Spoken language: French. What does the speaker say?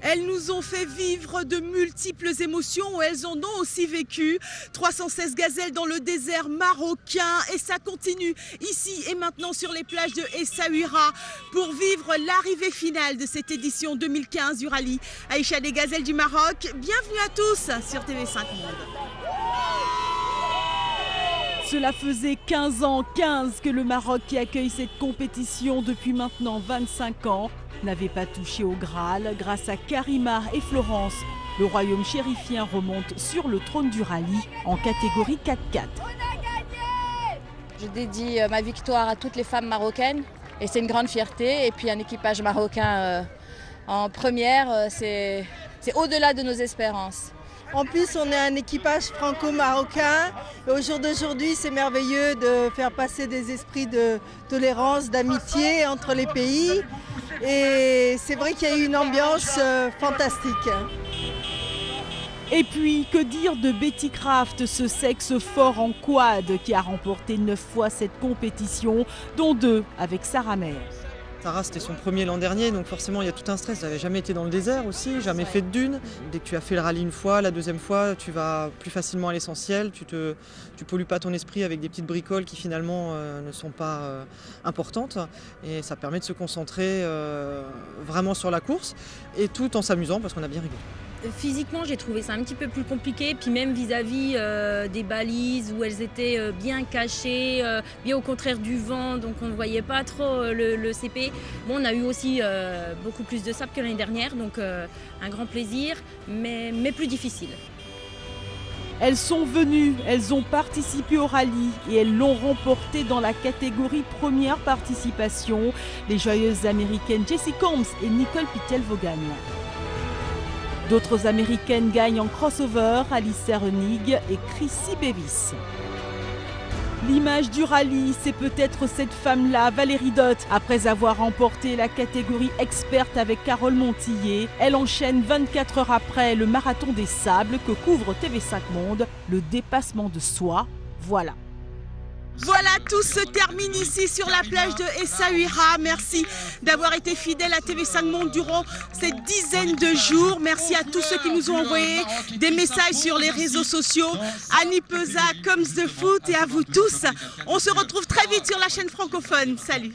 Elles nous ont fait vivre de multiples émotions, elles en ont aussi vécu. 316 gazelles dans le désert marocain et ça continue ici et maintenant sur les plages de Essaouira pour vivre l'arrivée finale de cette édition 2015 du rallye Aïcha des gazelles du Maroc. Bienvenue à tous sur TV5 Monde. Cela faisait 15 ans, que le Maroc qui accueille cette compétition depuis maintenant 25 ans n'avait pas touché au Graal. Grâce à Karima et Florence, le royaume chérifien remonte sur le trône du rallye en catégorie 4x4. Je dédie ma victoire à toutes les femmes marocaines et c'est une grande fierté. Et puis un équipage marocain en première, c'est au-delà de nos espérances. En plus, on est un équipage franco-marocain. Au jour d'aujourd'hui, c'est merveilleux de faire passer des esprits de tolérance, d'amitié entre les pays. Et c'est vrai qu'il y a eu une ambiance fantastique. Et puis, que dire de Betty Craft, ce sexe fort en quad qui a remporté 9 fois cette compétition, dont 2 avec Sarah Mer. Sarah, c'était son premier l'an dernier, donc forcément il y a tout un stress. Elle n'avait jamais été dans le désert aussi, jamais fait de dunes. Dès que tu as fait le rallye une fois, la deuxième fois, tu vas plus facilement à l'essentiel. Tu pollues pas ton esprit avec des petites bricoles qui finalement ne sont pas importantes. Et ça permet de se concentrer vraiment sur la course, et tout en s'amusant parce qu'on a bien rigolé. Physiquement, j'ai trouvé ça un petit peu plus compliqué, puis même vis-à-vis des balises où elles étaient bien cachées, bien au contraire du vent, donc on ne voyait pas trop le CP. Bon, on a eu aussi beaucoup plus de sable que l'année dernière, donc un grand plaisir, mais plus difficile. Elles sont venues, elles ont participé au rallye et elles l'ont remporté dans la catégorie première participation, les joyeuses américaines Jessie Combs et Nicole Pittel-Vaughan. D'autres américaines gagnent en crossover, Alice Hernig et Chrissy Bevis. L'image du rallye, c'est peut-être cette femme-là, Valérie Dott. Après avoir remporté la catégorie experte avec Carole Montillet, elle enchaîne 24 heures après le marathon des sables que couvre TV5 Monde, le dépassement de soi. Voilà. Voilà, tout se termine ici sur la plage de Essaouira. Merci d'avoir été fidèles à TV5 Monde durant cette dizaine de jours. Merci à tous ceux qui nous ont envoyé des messages sur les réseaux sociaux. Annie Peza, Coms de Foot et à vous tous. On se retrouve très vite sur la chaîne francophone. Salut.